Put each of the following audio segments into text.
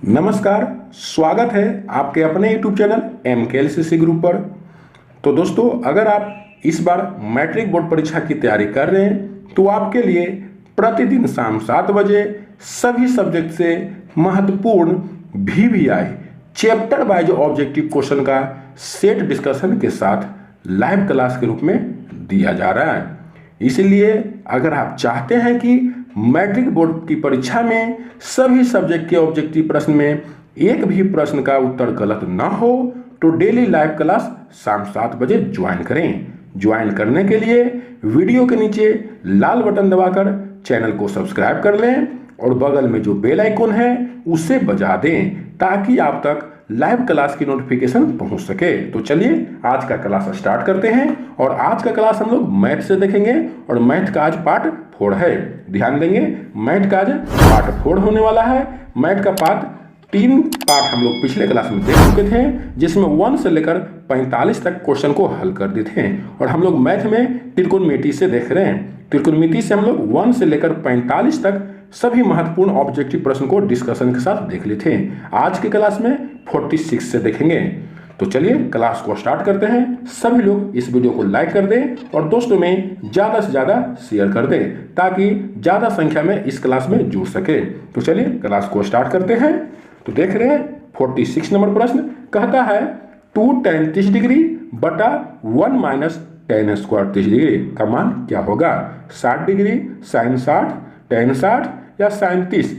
नमस्कार, स्वागत है आपके अपने YouTube चैनल MKLCC ग्रुप पर। तो दोस्तों, अगर आप इस बार मैट्रिक बोर्ड परीक्षा की तैयारी कर रहे हैं तो आपके लिए प्रतिदिन शाम 7 बजे सभी सब्जेक्ट से महत्वपूर्ण VVI chapter wise objective question का सेट डिस्कशन के साथ लाइव क्लास के रूप में दिया जा रहा है। इसलिए अगर आप चाहते हैं कि मैट्रिक बोर्ड की परीक्षा में सभी सब्जेक्ट के ऑब्जेक्टिव प्रश्न में एक भी प्रश्न का उत्तर गलत ना हो तो डेली लाइव क्लास शाम 7 बजे ज्वाइन करें। ज्वाइन करने के लिए वीडियो के नीचे लाल बटन दबाकर चैनल को सब्सक्राइब कर लें और बगल में जो बेल आइकन है उसे बजा दें ताकि आप तक लाइव क्लास की नोटिफिकेशन पहुंच सके। तो चलिए आज का क्लास स्टार्ट करते हैं और आज का क्लास हम लोग मैथ से देखेंगे और मैथ का आज पार्ट 4 है। ध्यान देंगे, मैथ का आज पार्ट 4 होने वाला है। मैथ का पार्ट 3 पार्ट हम लोग पिछले क्लास में देख चुके थे जिसमें 1 से लेकर 45 तक क्वेश्चन को हल कर दिए थे और हम लोग मैथ में त्रिकोणमिति से देख रहे हैं। त्रिकोणमिति से हम लोग 1 से लेकर 45 तक सभी महत्वपूर्ण ऑब्जेक्टिव प्रश्न को डिस्कशन के साथ देख लिए थे। आज की क्लास में 46 से देखेंगे। तो चलिए क्लास को स्टार्ट करते हैं। सभी लोग इस वीडियो को लाइक कर दें और दोस्तों में ज़्यादा से ज़्यादा शेयर कर दें ताकि ज़्यादा संख्या में इस क्लास में जुड़ सके। तो चलिए क्लास को स्टार्ट करते हैं। तो देख रहे हैं 46 नंबर प्रश्न कहता है 2 tan 30 डिग्री बटा 1 माइनस tan स्क्वायर 30 डिग्री का मान क्या होगा। 60 डिग्री, साइन 60, tan 60 या साइन 30।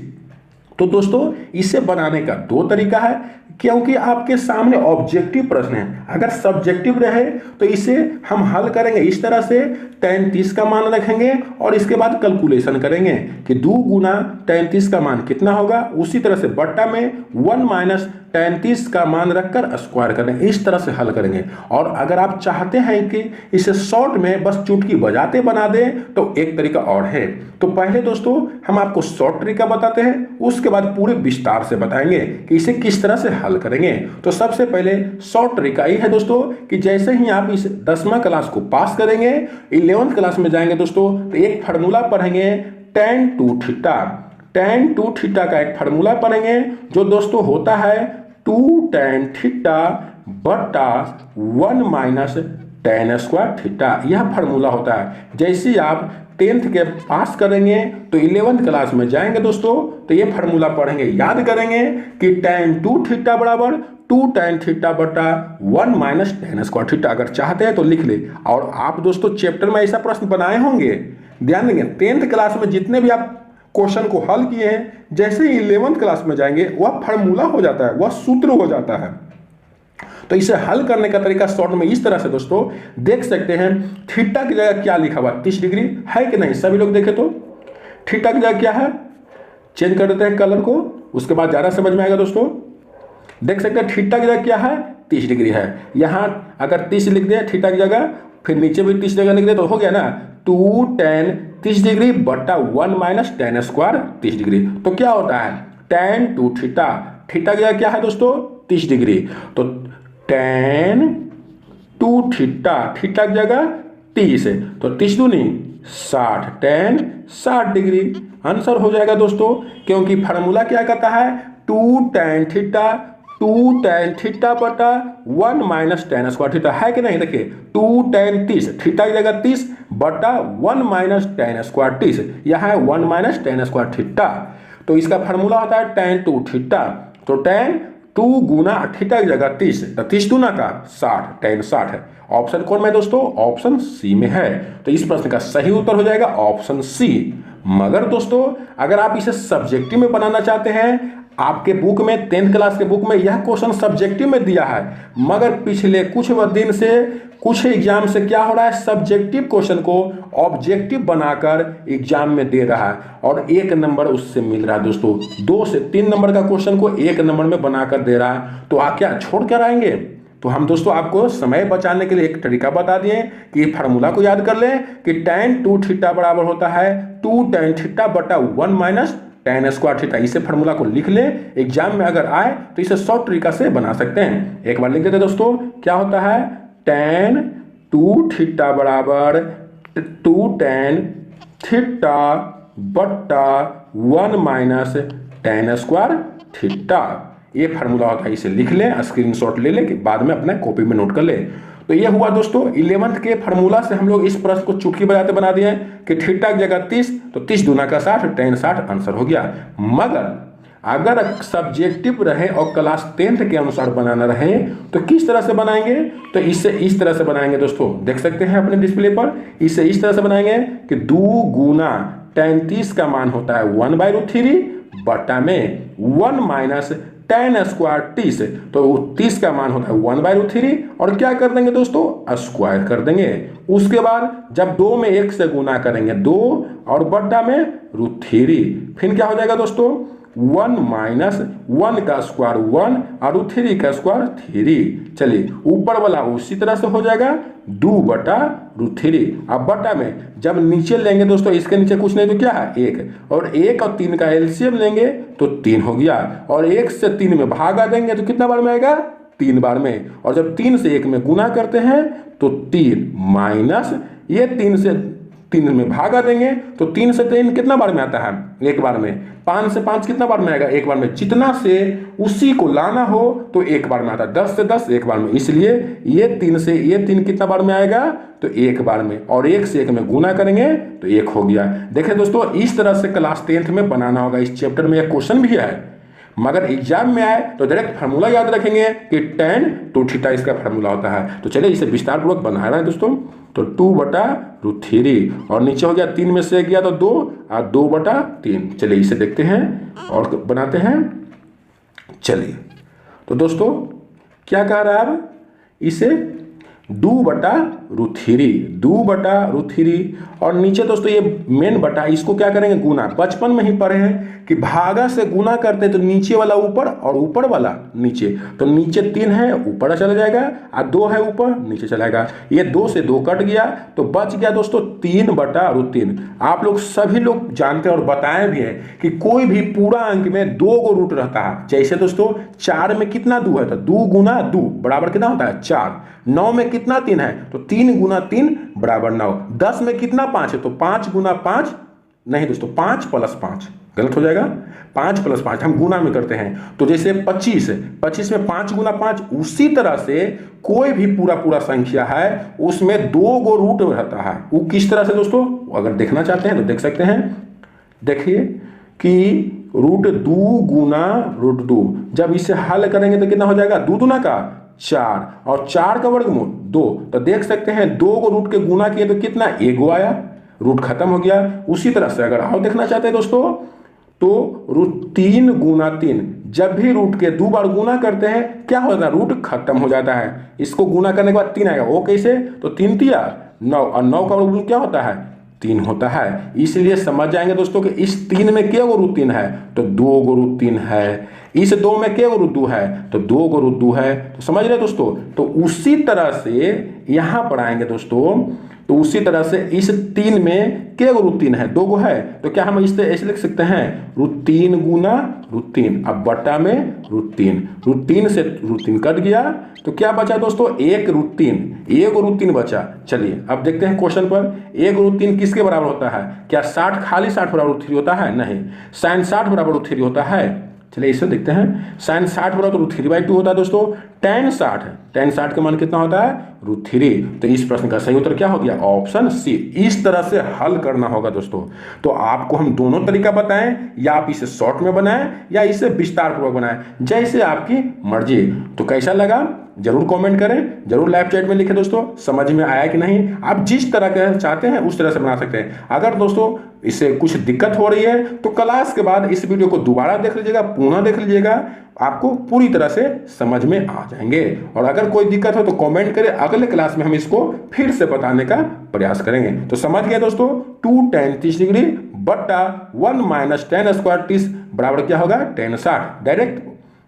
तो दोस्तों इसे बनाने का 2 तरीका है क्योंकि आपके सामने ऑब्जेक्टिव प्रश्न है। अगर सब्जेक्टिव रहे तो इसे हम हल करेंगे इस तरह से, tan 30 का मान रखेंगे और इसके बाद कैलकुलेशन करेंगे कि 2 गुना tan 30 का मान कितना होगा। उसी तरह से बट्टा में 1 माइनस tan 30 का मान रखकर स्क्वायर करेंगे। इस तरह से हल करेंगे। और अगर आप चाहते हैं कि इसे शॉर्ट में बस चुटकी बजाते बना दें तो एक तरीका और है। तो पहले दोस्तों हम आपको शॉर्ट तरीका बताते हैं, उसके बाद पूरे विस्तार से बताएंगे कि इसे किस तरह से हल करेंगे। तो सबसे पहले शॉर्ट तरीका ये है दोस्तों कि जैसे ही आप इस 10वां क्लास को पास करेंगे 11th क्लास में जाएंगे दोस्तों तो एक फार्मूला पढ़ेंगे tan 2 थीटा। tan 2 थीटा का एक फार्मूला पढ़ेंगे जो दोस्तों होता है 2 tan थीटा बटा 1 माइनस tan स्क्वायर थीटा। यह फार्मूला होता है। जैसे आप 10th के पास करेंगे तो 11th क्लास में जाएंगे दोस्तों तो ये फार्मूला पढ़ेंगे, याद करेंगे कि tan 2 थीटा बराबर 2 tan थीटा बटा 1 माइनस tan स्क्वायर थीटा। अगर चाहते हैं तो लिख ले। और आप दोस्तों चैप्टर में ऐसा प्रश्न बनाए होंगे, ध्यान देंगे 10th क्लास में जितने भी आप क्वेश्चन को हल किए हैं जैसे ही 11th क्लास में जाएंगे वह फार्मूला हो जाता है, वह सूत्र हो जाता है। तो इसे हल करने का तरीका शॉर्ट में इस तरह से दोस्तों देख सकते हैं। थीटा की जगह क्या लिखा हुआ 30 डिग्री है कि नहीं, सभी लोग देखें तो थीटा की जगह क्या है, चेंज कर देते हैं कलर को, उसके बाद ज़्यादा समझ में आएगा दोस्तों। देख सकते हैं थीटा की जगह क्या है 30 डिग्री है। यहाँ अगर 30 लिख दे थीटा की जगह, फिर नीचे भी 30 जगह लिख दे तो हो गया ना 2 tan 30 डिग्री बटा 1 माइनस tan स्क्वायर 30 डिग्री। तो क्या होता है tan 2 थीटा। थीटा की जगह क्या है दोस्तों 30 डिग्री, तो tan 2 थीटा, थीटा की जगह 30 है तो 30 दूनी 60, tan 60 डिग्री आंसर हो जाएगा दोस्तों। क्योंकि फार्मूला क्या कहता है 2 tan थीटा बटा 1 माइनस tan स्क्वायर थीटा है कि नहीं। देखिए 2 tan 30, थीटा की जगह 30 बटा 1 माइनस tan स्क्वायर 30, यहाँ है 1 माइनस tan स्क्वायर थीटा। तो इसका फार्मूला होता है tan 2 थीटा। तो tan 2 गुना थीटा की जगह 30 तो 30 दूना का 60, tan 60 है। ऑप्शन कौन में दोस्तों, ऑप्शन सी में है। तो इस प्रश्न का सही उत्तर हो जाएगा ऑप्शन सी। मगर दोस्तों अगर आप इसे सब्जेक्टिव में बनाना चाहते हैं, आपके बुक में 10th क्लास के बुक में यह क्वेश्चन सब्जेक्टिव में दिया है, मगर पिछले कुछ दिन से कुछ एग्जाम से क्या हो रहा है सब्जेक्टिव क्वेश्चन को ऑब्जेक्टिव बनाकर एग्जाम में दे रहा है और 1 नंबर उससे मिल रहा है दोस्तों। 2 से 3 नंबर का क्वेश्चन को 1 नंबर में बनाकर दे रहा है। तो आप क्या छोड़ कर आएंगे। तो हम दोस्तों आपको समय बचाने के लिए एक तरीका बता दिए कि फार्मूला को याद कर लें कि tan 2 थीटा बराबर होता है 2 tan थीटा बटा 1 माइनस tan स्क्वायर थीटा। इसे फार्मूला को लिख ले, एग्जाम में अगर आए तो इसे शॉर्ट तरीका से बना सकते हैं। एक बार लिख देते दोस्तों, क्या होता है tan 2 थीटा बराबर 2 tan थीटा बटा 1 माइनस tan स्क्वायर थीटा। ये फार्मूला होता है, इसे लिख लें, स्क्रीनशॉट ले लें कि बाद में अपने कॉपी में नोट कर लें। तो ये हुआ दोस्तों 11th के फार्मूला से हम लोग इस प्रश्न को चुटकी बजाते बना दिए कि थीटा की जगह 30, तो 30 दूना का 60, tan 60 आंसर हो गया। मगर अगर सब्जेक्टिव रहे और क्लास 10th के अनुसार बनाना रहे तो किस तरह से बनाएंगे? तो इसे इस तरह से बनाएंगे दोस्तों, देख सकते हैं अपने डिस्प्ले पर। इसे इस तरह से बनाएंगे कि 2 गुना tan 30 का मान होता है 1/√3 बटा में 1 माइनस tan स्क्वायर 30, तो 30 का मान होता है 1/√3 और क्या कर देंगे दोस्तों? स्क्वायर कर देंगे। उसके बाद जब 2 में 1 से गुना करेंगे 2 और बटा में √3, फिर क्या हो जाएगा दोस्तों? 1 माइनस 1 का स्क्वायर 1 और √3 का स्क्वायर 3। चलिए ऊपर वाला उसी तरह से हो जाएगा 2/√3। अब बटा में जब नीचे लेंगे दोस्तों, इसके नीचे कुछ नहीं तो क्या है 1, और 1 और 3 का एलसीएम लेंगे तो 3 हो गया, और 1 से 3 में भागा देंगे तो कितना बार में आएगा? 3 बार में। और जब 3 से 1 में गुना करते हैं तो 3 माइनस ये 3 से 3 में भागा देंगे तो 3 से 3 कितना बार में आता है? 1 बार में। 5 से 5 कितना बार में आएगा? 1 बार में। जितना से उसी को लाना हो तो 1 बार में आता है। 10 से 10 1 बार में, इसलिए ये 3 से ये 3 कितना बार में आएगा? तो 1 बार में, और 1 से 1 में गुना करेंगे तो 1 हो गया। देखिए दोस्तों, इस तरह से क्लास 10th में बनाना होगा। इस चैप्टर में एक क्वेश्चन भी है, मगर एग्जाम में आए तो डायरेक्ट फार्मूला याद रखेंगे कि tan 2θ इसका फार्मूला होता है। तो चलिए इसे विस्तार पूर्वक बना रहे हैं दोस्तों। तो 2/√3 और नीचे हो गया 3 में से गया तो 2 और 2/3। चलिए इसे देखते हैं और बनाते हैं। चलिए तो दोस्तों क्या कह रहा है अब? इसे 2/√3 और नीचे दोस्तों ये मेन बटा, इसको क्या करेंगे? गुना। बचपन में ही पढ़े हैं कि भागा से गुना करते हैं तो नीचे वाला ऊपर और ऊपर वाला नीचे, तो नीचे 3 है ऊपर चला जाएगा और 2 है ऊपर नीचे चलाएगा। ये 2 से 2 कट गया तो बच गया दोस्तों 3/√3। आप लोग सभी लोग जानते हैं और बताए भी हैं कि कोई भी पूरा अंक में 2 गो रूट रहता है। जैसे दोस्तों 4 में कितना 2 है? तो 2 गुना 2 बराबर कितना होता है? 4। 9 में कितना 3 है? तो 3 गुना 3 बराबर 9। 10 में कितना 5 है? तो 5 गुना 5 नहीं दोस्तों, 5 + 5 गलत हो जाएगा। 5 + 5 हम गुना में करते हैं, तो जैसे 25 में 5 गुना 5, उसी तरह से कोई भी पूरा संख्या है उसमें 2 गो रूट रहता है। वो किस तरह से दोस्तों? अगर देखना चाहते हैं तो देख सकते हैं। देखिए कि √2 गुना √2, जब इसे हल करेंगे तो कितना हो जाएगा? 2 दूना का 4 और 4 का वर्गमूल 2। तो देख सकते हैं 2 गो रूट के गुना किए तो कितना? 1 गो आया, रूट खत्म हो गया। उसी तरह से अगर और देखना चाहते हैं दोस्तों तो √3 गुना 3, जब भी रूट के 2 बार गुना करते हैं क्या होता है? रूट खत्म हो जाता है। इसको गुना करने के बाद 3 आएगा, वो कैसे? तो 3 तिया 9 और 9 का वर्गमूल क्या होता है? 3 होता है। इसलिए समझ जाएंगे दोस्तों कि इस 3 में क्या गो √3 है? तो 2 गो √3 है। इस 2 में क्या गो √2 है? तो 2 गो √2 है। तो समझ रहे दोस्तों? तो उसी तरह से यहां पर आएंगे दोस्तों, तो उसी तरह से इस 3 में क्या गो √3 है? 2 गो है, तो क्या हम इसे ऐसे लिख सकते हैं? √3 गुना √3 अब बटा में √3। √3 से √3 कट गया तो क्या बचा दोस्तों? 1 √3, 1 √3 बचा। चलिए अब देखते हैं क्वेश्चन पर। 1 √3 किसके बराबर होता है? क्या 60 खाली 60 बराबर √3 होता है? नहीं, sin 60 बराबर √3 होता है। चलिए इसे देखते हैं। sin 60 बराबर √3/2 होता है दोस्तों। tan 60 का मान कितना होता है? √3। तो इस प्रश्न का सही उत्तर क्या हो गया? Option C. इस तरह से हल करना होगा दोस्तों। तो आपको हम दोनों तरीका बताएं, या आप इसे शॉर्ट में बनाएं या इसे विस्तार पूर्वक बनाएं, जैसे आपकी मर्जी। तो कैसा लगा जरूर कमेंट करें, जरूर लाइव चैट में लिखें दोस्तों समझ में आया कि नहीं। आप जिस तरह का चाहते हैं उस तरह से बना सकते हैं। अगर दोस्तों इससे कुछ दिक्कत हो रही है तो क्लास के बाद इस वीडियो को दोबारा देख लीजिएगा, पुनः देख लीजिएगा, आपको पूरी तरह से समझ में आ जाएंगे। और अगर कोई दिक्कत हो तो कमेंट करें, अगले क्लास में हम इसको फिर से बताने का प्रयास करेंगे। तो समझ गए दोस्तों, 2 tan 30° बटा 1 माइनस tan स्क्वायर 30 बराबर क्या होगा? tan 60। डायरेक्ट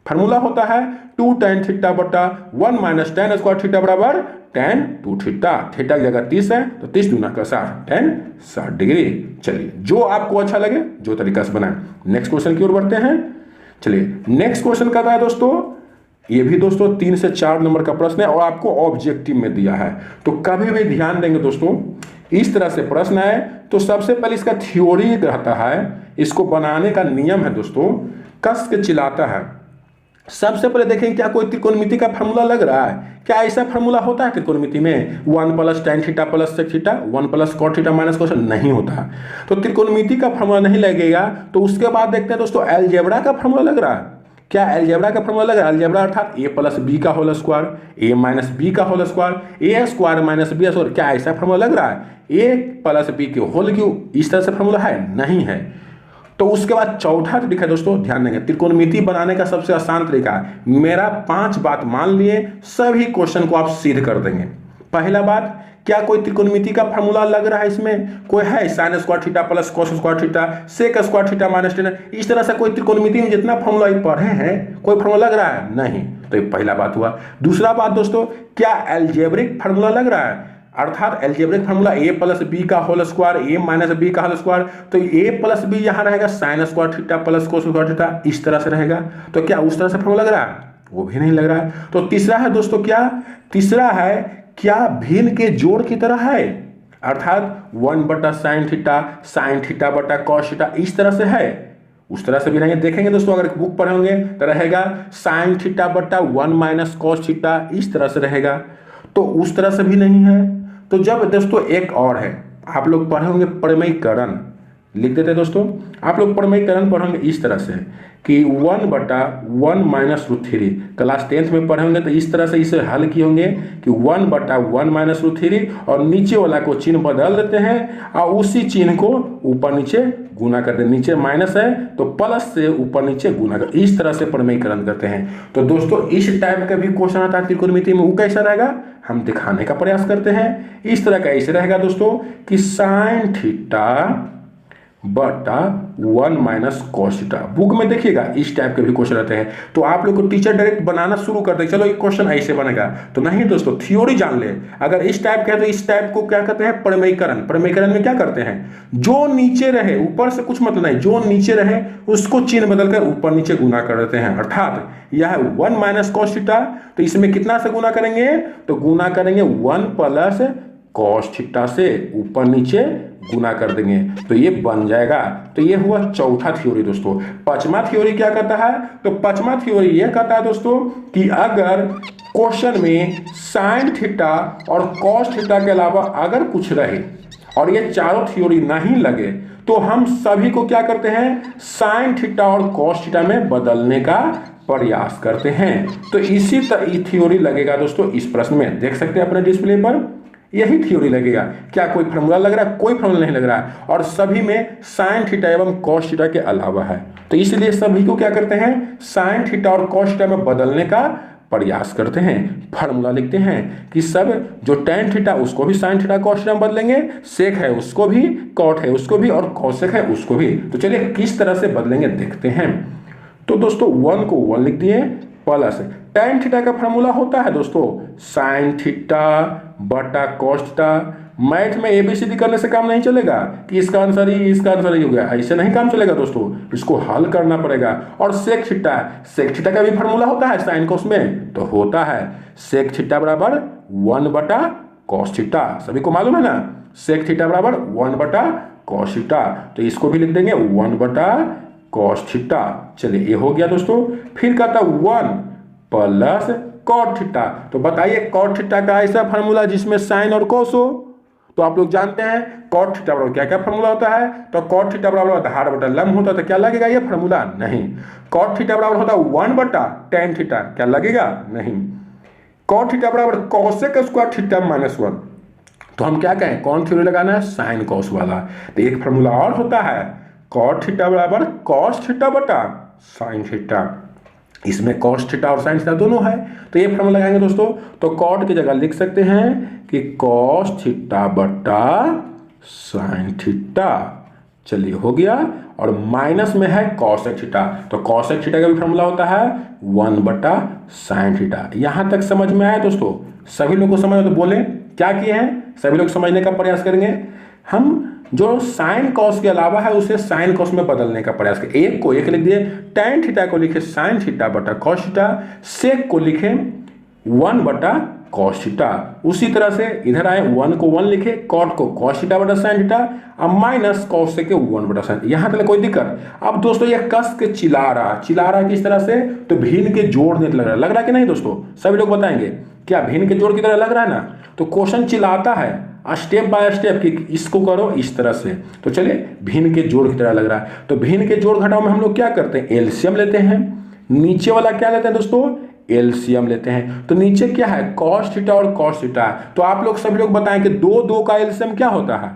फार्मूला होता है 2 tan θ बटा 1 माइनस tan स्क्वायर θ बराबर tan 2θ। थीटा की जगह 30 है तो 30 दूना का 60, tan 60°। चलिए जो आपको अच्छा लगे जो तरीका से बनाए। नेक्स्ट क्वेश्चन की ओर बढ़ते हैं। चलिए नेक्स्ट क्वेश्चन कहता है दोस्तों, ये भी दोस्तों 3 से 4 नंबर का प्रश्न है और आपको ऑब्जेक्टिव में दिया है। तो कभी भी ध्यान देंगे दोस्तों, इस तरह से प्रश्न है तो सबसे पहले इसका थ्योरी रहता है, इसको बनाने का नियम है दोस्तों कस के चिल्लाता है। सबसे पहले देखें क्या कोई त्रिकोणमिति का फार्मूला लग रहा है? क्या ऐसा फार्मूला होता है त्रिकोणमिति में 1 + tan theta + sec theta 1 + cot theta - cos? नहीं होता। तो त्रिकोणमिति का फार्मूला नहीं लगेगा। तो उसके बाद देखते हैं दोस्तों अलजेब्रा का फार्मूला लग रहा है। क्या अलजेब्रा का फार्मूला लग रहा है? अलजेब्रा अर्थात a + b का होल स्क्वायर, a - b का whole square, a² - b square. क्या ऐसा फार्मूला लग रहा है? a + b के होल क्यूब, इस तरह से फार्मूला है? नहीं है। तो उसके बाद चौथा तरीका दोस्तों ध्यान देंगे, त्रिकोणमिति बनाने का सबसे आसान तरीका है, मेरा 5 बात मान लिए सभी क्वेश्चन को आप सिद्ध कर देंगे। पहला बात, क्या कोई त्रिकोणमिति का फार्मूला लग रहा है? इसमें कोई है? sin square theta + cos square theta, sec square theta - tan, इस तरह से कोई त्रिकोणमिति में जितना फार्मूला पढ़े हैं कोई फार्मूला लग रहा है? नहीं। तो ये पहला बात हुआ। दूसरा बात दोस्तों, क्या अलजेब्रिक फार्मूला लग रहा है? अर्थात अलजेब्रिक फार्मूला a + b का होल स्क्वायर, a - b का होल स्क्वायर। तो a + b यहाँ रहेगा sin square theta + cos square theta, इस तरह से रहेगा। तो क्या उस तरह से फार्मूला लग रहा है? वो भी नहीं लग रहा है। तो तीसरा है दोस्तों, क्या तीसरा है, क्या भिन्न के जोड़ की तरह है? अर्थात 1/sin theta sin theta / cos theta, इस तरह से है? उस तरह से भी नहीं देखेंगे दोस्तों, अगर बुक पढ़ेंगे तो रहेगा sin थीटा / 1 - cos थीटा, इस तरह से रहेगा। तो उस तरह से भी नहीं है। तो जब दोस्तों एक और है, आप लोग पढ़े होंगे प्रमेयीकरण, लिख देते दोस्तों, आप लोग प्रमेयीकरण पढ़ेंगे इस तरह से कि 1/1 - √3, क्लास 10th में पढ़े होंगे तो इस तरह से इसे हल किए होंगे कि 1/1 - √3 और नीचे वाला को चिन्ह बदल देते हैं और उसी चिन्ह को ऊपर नीचे गुना करते हैं। नीचे माइनस है तो प्लस से ऊपर नीचे गुना कर, इस तरह से प्रमेयीकरण करते हैं। तो दोस्तों इस टाइप का भी क्वेश्चन आता है त्रिकोणमिति में, वो कैसा रहेगा हम दिखाने का प्रयास करते हैं। इस तरह का ऐसे रहेगा दोस्तों कि sin थीटा बटा 1 - cos थीटा। बुक में देखिएगा इस टाइप के भी क्वेश्चन रहते हैं। तो आप लोग को टीचर डायरेक्ट बनाना शुरू कर दे, चलो एक क्वेश्चन ऐसे बनेगा, तो नहीं दोस्तों थ्योरी जान ले। अगर इस टाइप का है तो इस टाइप को क्या कहते हैं प्रमेयीकरण। प्रमेयीकरण में क्या करते हैं, जो नीचे रहे, ऊपर से कुछ मतलब नहीं, जो नीचे रहे उसको चिन्ह बदलकर ऊपर नीचे गुना कर देते हैं। अर्थात यह 1 - cos थीटा, तो इसमें कितना से गुना करेंगे, तो गुना करेंगे 1 + cos थीटा से ऊपर नीचे गुना कर देंगे, तो ये बन जाएगा। तो ये हुआ चौथा थ्योरी दोस्तों। पांचवा थ्योरी क्या कहता है, तो पांचवा थ्योरी ये कहता है दोस्तों कि अगर क्वेश्चन में sin थीटा और cos थीटा के अलावा अगर कुछ रहे और ये चारों थ्योरी नहीं लगे तो हम सभी को क्या करते हैं sin थीटा और cos थीटा में बदलने का प्रयास करते हैं। तो इसी तरह थ्योरी लगेगा दोस्तों इस प्रश्न में, देख सकते हैं अपने डिस्प्ले पर, यही थ्योरी लगेगा। क्या कोई फार्मूला लग रहा है, कोई फार्मूला नहीं लग रहा है, और सभी में sin थीटा एवं cos थीटा के अलावा है। तो इसलिए सभी को क्या करते हैं sin थीटा और cos थीटा में बदलने का प्रयास करते हैं। फार्मूला लिखते हैं कि सब जो tan थीटा उसको भी sin थीटा cos थीटा में बदलेंगे, sec है उसको भी, cot है उसको भी, और cosec है उसको भी। तो चलिए किस तरह से बदलेंगे देखते हैं। तो दोस्तों 1 को 1 लिख दिए प्लस tan थीटा का फार्मूला होता है दोस्तों sin थीटा बटा cos थीटा। मैथ में एबीसीडी करने से काम नहीं चलेगा कि इसका आंसर ही इसका आंसर ही हो गया, ऐसे नहीं काम चलेगा दोस्तों, इसको हल करना पड़ेगा। और sec थीटा का भी फार्मूला होता है sin cos में, तो होता है sec थीटा बराबर 1/cos थीटा, सभी को मालूम है ना, sec थीटा बराबर 1/cos थीटा। तो इसको भी लिख देंगे 1/cos थीटा। चलिए ये हो गया दोस्तों। फिर कहता 1 + cot थीटा। तो बताइए cot थीटा का ऐसा फार्मूला जिसमें sin और cos हो, तो आप लोग जानते हैं cot थीटा बराबर क्या क्या फार्मूला होता है, तो cot थीटा बराबर आधार बटा लंब होता है, तो क्या लगेगा ये फार्मूला, नहीं। cot थीटा बराबर होता है 1/tan थीटा, क्या लगेगा, नहीं। cot थीटा बराबर cosec स्क्वायर थीटा -1, तो हम क्या कहें कौन थ्योरी लगाना है, sin cos वाला। तो एक फार्मूला और होता है cot थीटा बराबर cos थीटा बटा sin थीटा, इसमें cos थीटा और sin थीटा दोनों है। तो ये फार्मूला लगाएंगे दोस्तों, तो cot की जगह लिख सकते हैं कि cos थीटा बटा sin थीटा। चलिए हो गया। और माइनस में है cosec थीटा, तो cosec थीटा का भी फार्मूला होता है 1/sin थीटा। यहां तक समझ में आया दोस्तों, सभी लोग को समझ, तो बोले क्या किए हैं, सभी लोग समझने का प्रयास करेंगे। हम जो sin cos के अलावा है उसे sin cos में बदलने का प्रयास करें। एक को एक लिख दिए, tan थीटा को लिखे sin थीटा बटा cos थीटा, sec को लिखे 1/cos कॉस थीटा। उसी तरह से इधर आए 1 को 1 लिखे, कॉट को कॉस थीटा बटा साइन थीटा, अब माइनस कॉस के 1 बटा साइन। यहाँ तक कोई दिक्कत? अब दोस्तों ये कस के चिल्ला रहा किस तरह से? तो भिन्न के जोड़ने लग रहा है कि नहीं दोस्तों? सभी लोग बताएंगे क्या भिन्न के जोड़ की तरह लग रहा है ना? तो क्वेश्चन चिल्लाता है स्टेप बाय स्टेप कि इसको करो इस तरह से। तो चलिए भिन्न के जोड़ की तरह लग रहा है। तो भिन्न के जोड़ घटाव में हम लोग क्या करते हैं? एलसीएम लेते हैं। नीचे वाला क्या लेते हैं दोस्तों? एलसीएम लेते हैं। तो नीचे क्या है? कॉस थीटा और कॉस थीटा। तो आप लोग सभी लोग बताएं कि 2 का एलसीएम क्या होता है?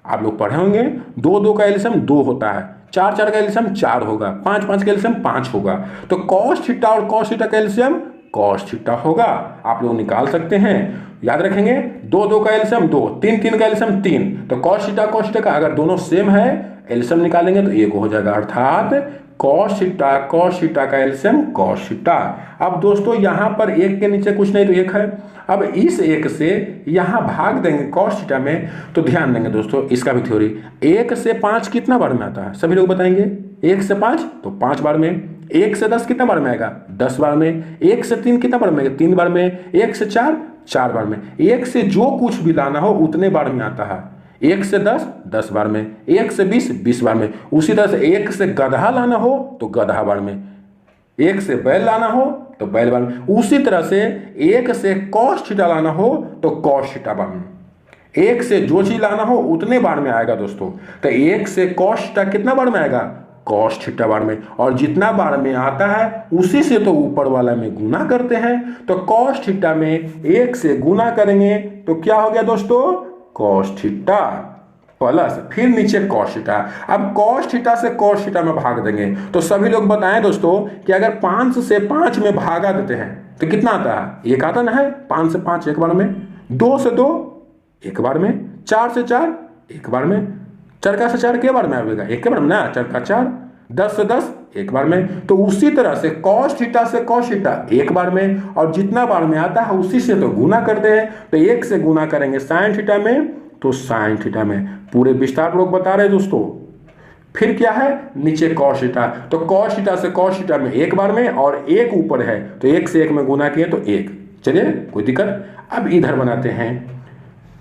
आप लोग पढ़े होंगे 2 का एलसीएम 2 होता है, 4 का एलसीएम 4 होगा, 5 का एलसीएम 5 होगा। तो कॉस थीटा और कॉस थीटा का एलसीएम कॉस थीटा होगा। आप लोग निकाल सकते हैं, याद रखेंगे 2 का एलसीएम 2, 3 का एलसीएम 3। तो कॉस थीटा का अगर दोनों सेम है एलसीएम निकालेंगे तो 1 हो जाएगा, अर्थात कॉस थीटा का एलसीएम कॉस थीटा। अब दोस्तों यहां पर 1 के नीचे कुछ नहीं तो 1 है। अब इस 1 से यहां भाग देंगे कॉस थीटा में, तो ध्यान देंगे दोस्तों इसका भी थ्योरी। 1 से 5 कितना बार में आता है? सभी लोग बताएंगे। 1 से 5 तो 5 बार में। 1 से 10 कितना बार में आएगा? 10 बार में। 1 से 3 कितना बार में आएगा? 3 बार में। 1 से 4 4 बार में। 1 से जो कुछ भी लाना हो उतने बार में आता है। 1 से 10 10 बार में। 1 से 20 20 बार में। उसी तरह से 1 से गधा लाना हो तो गधा बार में। 1 से बैल लाना हो तो बैल बार में। उसी तरह से 1 से कॉस थीटा लाना हो तो कॉस थीटा बार में। 1 से जो चीज लाना हो उतने बार में आएगा दोस्तों। तो 1 से कॉस थीटा कितना बार में आएगा? कॉस थीटा बार में। और जितना बार में आता है उसी से तो ऊपर वाला में गुना करते हैं। तो कॉस थीटा में 1 से गुना करेंगे तो क्या हो गया दोस्तों? कॉस थीटा प्लस फिर नीचे कॉस थीटा। अब कॉस थीटा से कॉस थीटा में भाग देंगे। तो सभी लोग बताएं दोस्तों कि अगर 5 से 5 में भागा देते हैं तो कितना आता है? 1 आता ना है। 5 से 5 एक बार में, 2 से 2 एक बार में, 4 से 4 एक बार में, 4 से 4 के बार में आएगा? एक के बार में ना, 4 का 4। 10 से 10 एक बार में। तो उसी तरह से कॉस थीटा से कॉस थीटा एक बार में, और जितना बार में आता है उसी से तो गुना करते हैं। तो 1 से गुना करेंगे साइन थीटा में तो साइन थीटा में। पूरे विस्तार लोग बता रहे हैं दोस्तों। फिर क्या है? नीचे कॉस थीटा। तो कॉस थीटा से कॉस थीटा में एक बार में, और 1 ऊपर है तो 1 से 1 में गुना किए तो 1। चलिए कोई दिक्कत? अब इधर बनाते हैं।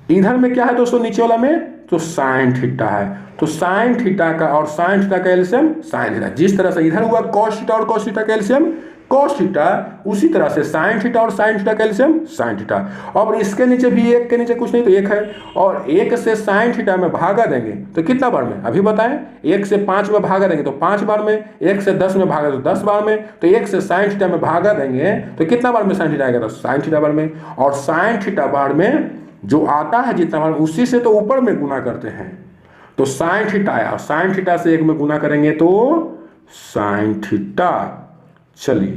इधर में क्या है दोस्तों? नीचे वाला में तो साइन थीटा है। तो साइन थीटा का और साइन थीटा का एलसीएम साइन थीटा। जिस तरह से इधर हुआ कॉस थीटा और कॉस थीटा का एलसीएम कॉस थीटा, उसी तरह से साइन थीटा और साइन थीटा का एलसीएम साइन थीटा। और इसके नीचे भी 1 के नीचे कुछ नहीं तो 1 है। और 1 से साइन थीटा में भागा देंगे तो कितना बार में? अभी बताएं। 1 से 5 में भागा देंगे तो 5 बार में। 1 से 10 में भागा तो 10 बार में। तो 1 से साइन थीटा में भागा देंगे तो कितना बार में साइन थीटा आएगा? तो साइन थीटा बार में। और साइन थीटा बार में जो आता है जितना बार उसी से तो ऊपर में गुना करते हैं। तो साइन थीटा आया, साइन थीटा से 1 में गुना करेंगे तो साइन थीटा। चलिए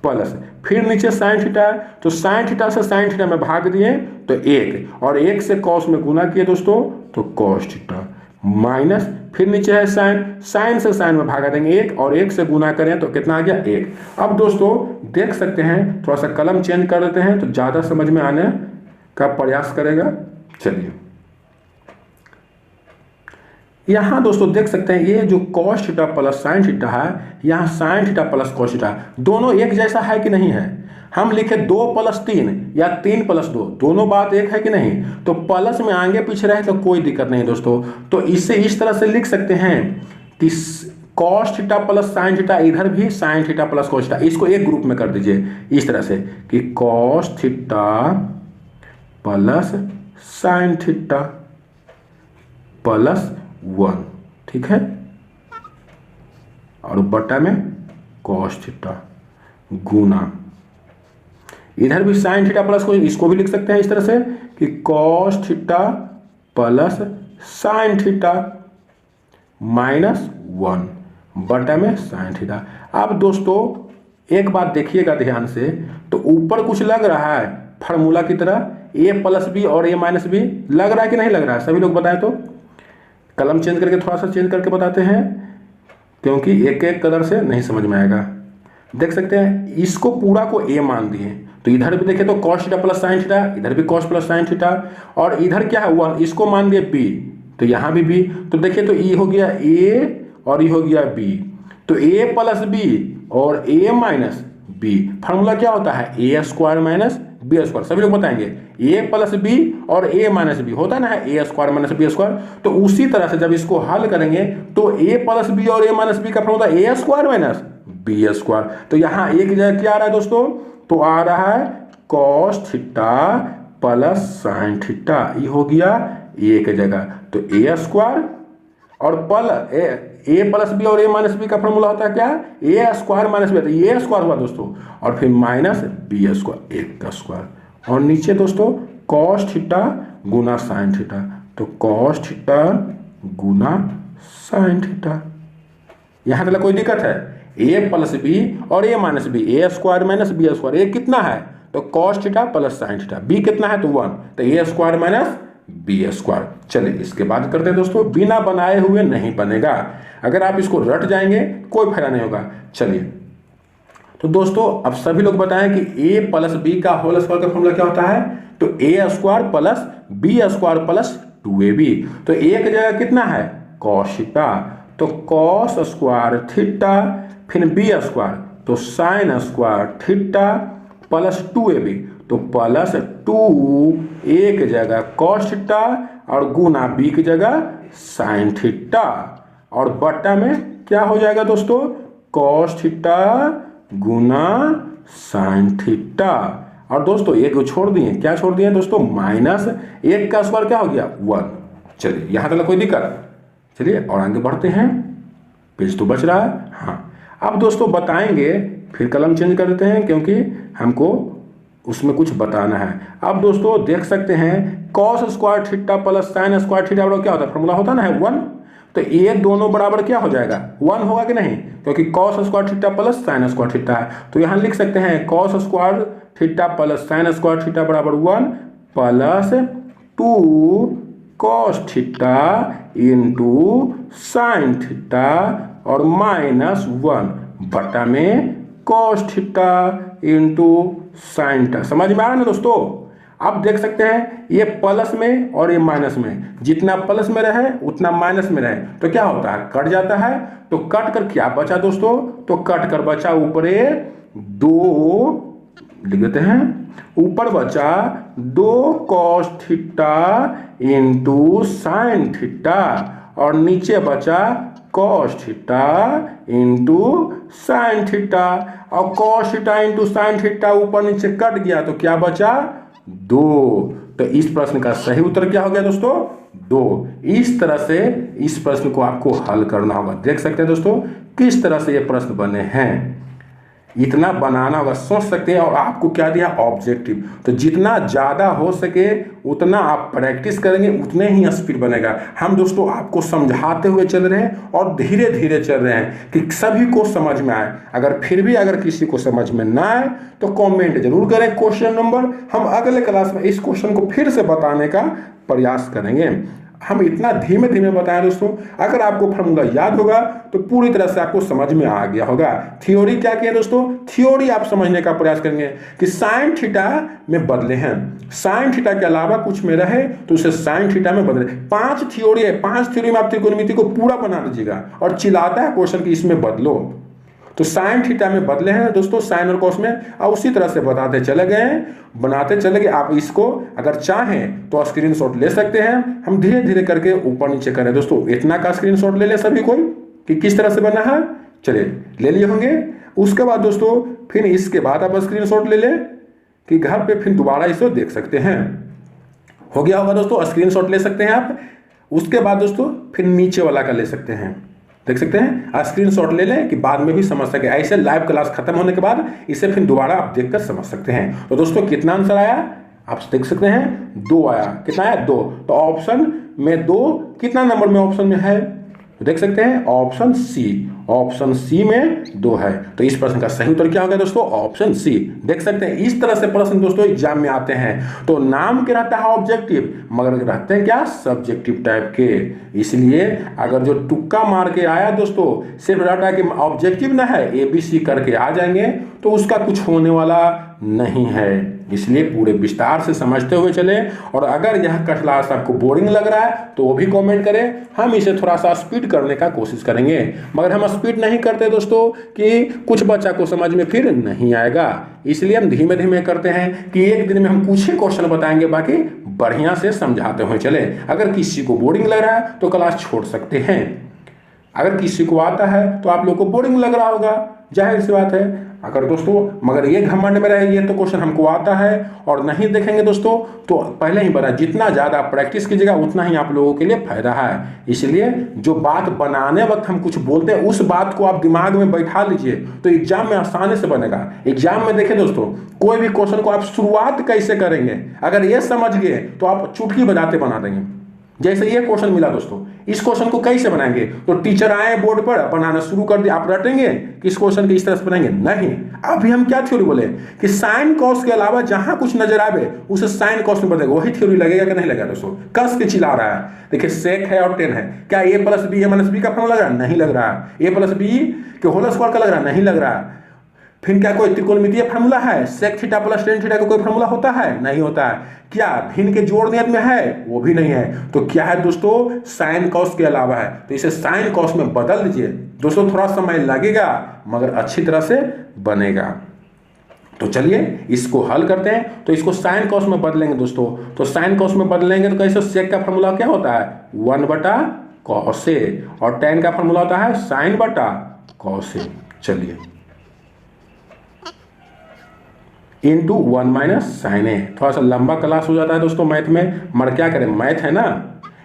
प्लस फिर नीचे साइन थीटा है तो साइन थीटा से साइन थीटा में भाग दिए तो 1, और 1 से कॉस में गुना किए दोस्तों तो कॉस थीटा, माइनस फिर नीचे है साइन, साइन से साइन में भागा देंगे 1, और 1 से गुना करें तो कितना आ गया? 1। अब दोस्तों देख सकते हैं, थोड़ा सा कलम चेंज कर देते हैं तो ज़्यादा समझ में आने का प्रयास करेगा। चलिए यहां दोस्तों देख सकते हैं ये जो cos theta plus sine theta है, यहां sine theta plus cos theta दोनों एक जैसा है कि नहीं है? हम लिखे 2 + 3 या 3 + 2, दोनों बात एक है कि नहीं? तो प्लस में आगे पीछे रहे तो कोई दिक्कत नहीं दोस्तों। तो इसे इस तरह से लिख सकते हैं कि cos theta plus sine theta, इधर भी sine theta plus cos theta, इसको एक ग्रुप में कर दीजिए इस तरह से कि cos theta plus sine theta plus 1, ठीक है, और बटा में कॉस थीटा गुना इधर भी साइन थीटा प्लस को, इसको भी लिख सकते हैं इस तरह से कि cos theta plus sine theta minus 1 बटा में साइन थीटा। अब दोस्तों एक बात देखिएगा ध्यान से, तो ऊपर कुछ लग रहा है फार्मूला की तरह, a + b और a - b लग रहा है कि नहीं लग रहा है? सभी लोग बताएं तो। कलम चेंज करके थोड़ा सा चेंज करके बताते हैं, क्योंकि एक एक कलर से नहीं समझ में आएगा। देख सकते हैं इसको पूरा को a मान दिए, तो इधर भी देखें तो cos theta plus sine theta, इधर भी cos प्लस साइन थीटा, और इधर क्या है 1, इसको मान दिए b, तो यहाँ भी b। तो देखिए तो ये हो गया a और ये हो गया b, तो a + b और a - b, फार्मूला क्या होता है? a² - बी स्क्वायर, सभी लोग बताएंगे ए प्लस बी और ए माइनस बी होता ना है ए स्क्वायर माइनस बी स्क्वायर। तो उसी तरह से जब इसको हल करेंगे तो ए प्लस बी और ए माइनस बी का फॉर्मूला ए स्क्वायर माइनस बी स्क्वायर। तो यहाँ एक जगह क्या आ रहा है दोस्तों, तो आ रहा है cos theta plus sine theta, ये हो गया एक जगह। तो ए स्क्वायर और ए प्लस बी और ए माइनस बी का फॉर्मूला होता है क्या, ए स्क्वायर माइनस बी, तो ये स्क्वायर हुआ दोस्तों, और फिर माइनस बी स्क्वायर, एक का स्क्वायर, और नीचे दोस्तों कॉस थीटा गुना साइन थीटा, तो कॉस थीटा गुना साइन थीटा। यहाँ तक कोई दिक्कत है, ए प्लस बी और a minus b, a square minus b square, a कितना है तो cos theta plus sine theta, b कितना है तो 1, तो a square minus b square. चलिए इसके बाद करते हैं दोस्तों, बिना बनाए हुए नहीं बनेगा, अगर आप इसको रट जाएंगे कोई फायदा नहीं होगा। चलिए तो दोस्तों अब सभी लोग बताएं कि ए प्लस बी का होल स्क्वायर का फॉर्मूला क्या होता है, तो a square plus b square plus 2ab। तो एक जगह कितना है कॉस थीटा, तो कॉस स्क्वायर थीटा, फिर बी स्क्वायर तो sine square theta plus 2ab, तो प्लस 2 एक जगह कॉस थीटा और गुना बी की जगह साइन थीटा, और बट्टा में क्या हो जाएगा दोस्तों, कॉस थीटा गुना साइन थीटा। और दोस्तों एक छोड़ दिए, क्या छोड़ दिए दोस्तों, माइनस एक का स्क्वायर क्या हो गया 1। चलिए यहाँ तक कोई दिक्कत, चलिए और आगे बढ़ते हैं, पेज तो बच रहा है। हाँ अब दोस्तों बताएंगे, फिर कलम चेंज कर देते हैं क्योंकि हमको उसमें कुछ बताना है। अब दोस्तों देख सकते हैं cos square theta plus sign square theta बराबर क्या होता है, फॉर्मूला होता ना है 1, तो ये दोनों बराबर क्या हो जाएगा 1 होगा कि नहीं, क्योंकि cos square theta plus sign square theta है। तो यहाँ लिख सकते हैं cos square theta plus sign square theta बराबर 1 plus 2 cos theta into sine theta और माइनस 1 बटा में cos theta into sine theta. समझ में आ रहा है ना दोस्तों। आप देख सकते हैं ये प्लस में और ये माइनस में, जितना प्लस में रहे उतना माइनस में रहे तो क्या होता है कट जाता है, तो कट कर क्या बचा दोस्तों, तो कट कर बचा ऊपरे 2 लिख देते हैं, ऊपर बचा 2 cos theta into sine theta और नीचे बचा cos theta into sine theta, और cos theta into sine theta ऊपर नीचे कट गया तो क्या बचा 2। तो इस प्रश्न का सही उत्तर क्या हो गया दोस्तों 2। इस तरह से इस प्रश्न को आपको हल करना होगा। देख सकते हैं दोस्तों किस तरह से ये प्रश्न बने हैं, इतना बनाना होगा, सोच सकते हैं। और आपको क्या दिया ऑब्जेक्टिव, तो जितना ज़्यादा हो सके उतना आप प्रैक्टिस करेंगे उतने ही स्पीड बनेगा। हम दोस्तों आपको समझाते हुए चल रहे हैं और धीरे धीरे चल रहे हैं कि सभी को समझ में आए। अगर फिर भी अगर किसी को समझ में ना आए तो कमेंट जरूर करें क्वेश्चन नंबर, हम अगले क्लास में इस क्वेश्चन को फिर से बताने का प्रयास करेंगे। हम इतना धीमे धीमे बताएं दोस्तों, अगर आपको फॉर्मूला याद होगा तो पूरी तरह से आपको समझ में आ गया होगा। थ्योरी क्या किया दोस्तों, थ्योरी आप समझने का प्रयास करेंगे कि साइन थीटा में बदले हैं, साइन थीटा के अलावा कुछ में रहे तो उसे साइन थीटा में बदले। 5 थ्योरी है, 5 थ्योरी में आप त्रिकोणमिति को पूरा बना लीजिएगा और चिल्लाता है क्वेश्चन की इसमें बदलो, तो साइन थीटा में बदले हैं दोस्तों साइन और कॉस में, और उसी तरह से बताते चले गए हैं, बनाते चले गए। आप इसको अगर चाहें तो स्क्रीनशॉट ले सकते हैं, हम धीरे धीरे करके ऊपर नीचे करें दोस्तों। इतना का स्क्रीनशॉट ले लें सभी कोई कि किस तरह से बना है, चलिए ले लिए होंगे। उसके बाद दोस्तों फिर इसके बाद आप स्क्रीनशॉट ले लें कि घर पे फिर दोबारा इसे देख सकते हैं। हो गया होगा दोस्तों, स्क्रीनशॉट ले सकते हैं आप। उसके बाद दोस्तों फिर नीचे वाला का ले सकते हैं, देख सकते हैं, स्क्रीनशॉट ले लें कि बाद में भी समझ सके। ऐसे लाइव क्लास खत्म होने के बाद इसे फिर दोबारा आप देखकर समझ सकते हैं। तो दोस्तों कितना आंसर आया आप देख सकते हैं, 2 आया। कितना आया 2, तो ऑप्शन में 2 कितना नंबर में ऑप्शन में है, तो देख सकते हैं ऑप्शन सी, ऑप्शन सी में 2 है। तो इस प्रश्न का सही उत्तर क्या होगा दोस्तों, ऑप्शन सी। देख सकते हैं इस तरह से प्रश्न दोस्तों एग्जाम में आते हैं। तो नाम के रहता है ऑब्जेक्टिव मगर रहते हैं क्या सब्जेक्टिव टाइप के, इसलिए अगर जो तुक्का मार के आया दोस्तों सिर्फ डाटा कि ऑब्जेक्टिव ना है ABC करके आ जाएंगे तो उसका कुछ होने वाला नहीं है। इसलिए पूरे विस्तार से समझते हुए चले। और अगर यह क्लास आपको बोरिंग लग रहा है तो वो भी कमेंट करें, हम इसे थोड़ा सा स्पीड करने का कोशिश करेंगे। मगर हम स्पीड नहीं करते दोस्तों कि कुछ बच्चा को समझ में फिर नहीं आएगा, इसलिए हम धीमे धीमे करते हैं कि एक दिन में हम कुछ ही क्वेश्चन बताएंगे, बाकी बढ़िया से समझाते हुए चले। अगर किसी को बोरिंग लग रहा है तो क्लास छोड़ सकते हैं, अगर किसी को आता है तो आप लोग को बोरिंग लग रहा होगा, जाहिर सी बात है। अगर दोस्तों मगर ये घमंड में रहे ये तो क्वेश्चन हमको आता है और नहीं देखेंगे दोस्तों, तो पहले ही बता, जितना ज़्यादा प्रैक्टिस कीजिएगा उतना ही आप लोगों के लिए फायदा है। इसलिए जो बात बनाने वक्त हम कुछ बोलते हैं उस बात को आप दिमाग में बैठा लीजिए तो एग्जाम में आसानी से बनेगा। एग्जाम में देखिए दोस्तों, कोई भी क्वेश्चन को आप शुरुआत कैसे करेंगे अगर ये समझ गए तो आप चुटकी बजाते बना देंगे। जैसे ये क्वेश्चन मिला दोस्तों, इस क्वेश्चन को कैसे बनाएंगे, तो टीचर आए बोर्ड पर बनाना शुरू कर दिया, आप रटेंगे कि इस क्वेश्चन को इस तरह से बनाएंगे? नहीं। अभी हम क्या थ्योरी बोले कि साइन कॉस के अलावा जहां कुछ नजर आवे उसे साइन कॉस में बदलेगा, वही थ्योरी लगेगा कि नहीं लगेगा दोस्तों? कस के चिल्ला रहा है। देखिए सेक है और टेन है, क्या ए प्लस बी ए माइनस बी का फॉर्मूला लग रहा है? नहीं लग रहा है। ए प्लस बी के होल स्क्वायर का लग रहा है? नहीं लग रहा है। फिर क्या कोई त्रिकोणमितीय फार्मूला है? Sec theta plus tan theta का कोई फार्मूला होता है? नहीं होता है। क्या भिन्न के जोड़ नियत में है? वो भी नहीं है। तो क्या है दोस्तों? साइन कॉस के अलावा है, तो इसे साइन कॉस में बदल दीजिए दोस्तों। थोड़ा समय लगेगा मगर अच्छी तरह से बनेगा। तो चलिए इसको हल करते हैं। तो इसको साइन कॉस में बदलेंगे दोस्तों, तो साइन कॉस में बदलेंगे तो कैसे? सेक का फार्मूला क्या होता है? 1/cos ए, और टेन का फार्मूला होता है sin/cos ए। चलिए इंटू 1 - sin ए। थोड़ा सा लंबा क्लास हो जाता है दोस्तों मैथ में, मगर क्या करें, मैथ है ना,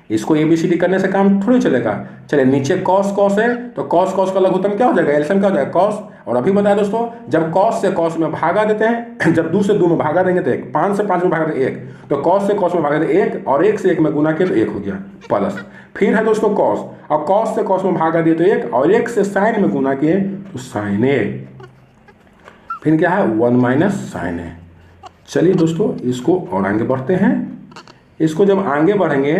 इसको ABCD करने से काम थोड़ी चलेगा। चलिए नीचे cos cos है तो cos cos का लघुत्तम क्या हो जाएगा? एलसीएम क्या हो जाएगा? cos। और अभी बताया दोस्तों, जब cos से cos में भागा देते हैं, जब 2 से 2 में भागा देंगे तो 1, 5 से 5 में भागा देंगे 1, तो cos से cos में भागा देंगे 1, और 1 से 1 में गुना किया तो 1 हो गया प्लस। फिर है दोस्तों cos, और cos से cos में भागा दिए तो 1, और 1 से sin में गुना किए तो sin ए। फिर क्या है? 1 - sin ए। चलिए दोस्तों इसको और आगे बढ़ते हैं। इसको जब आगे बढ़ेंगे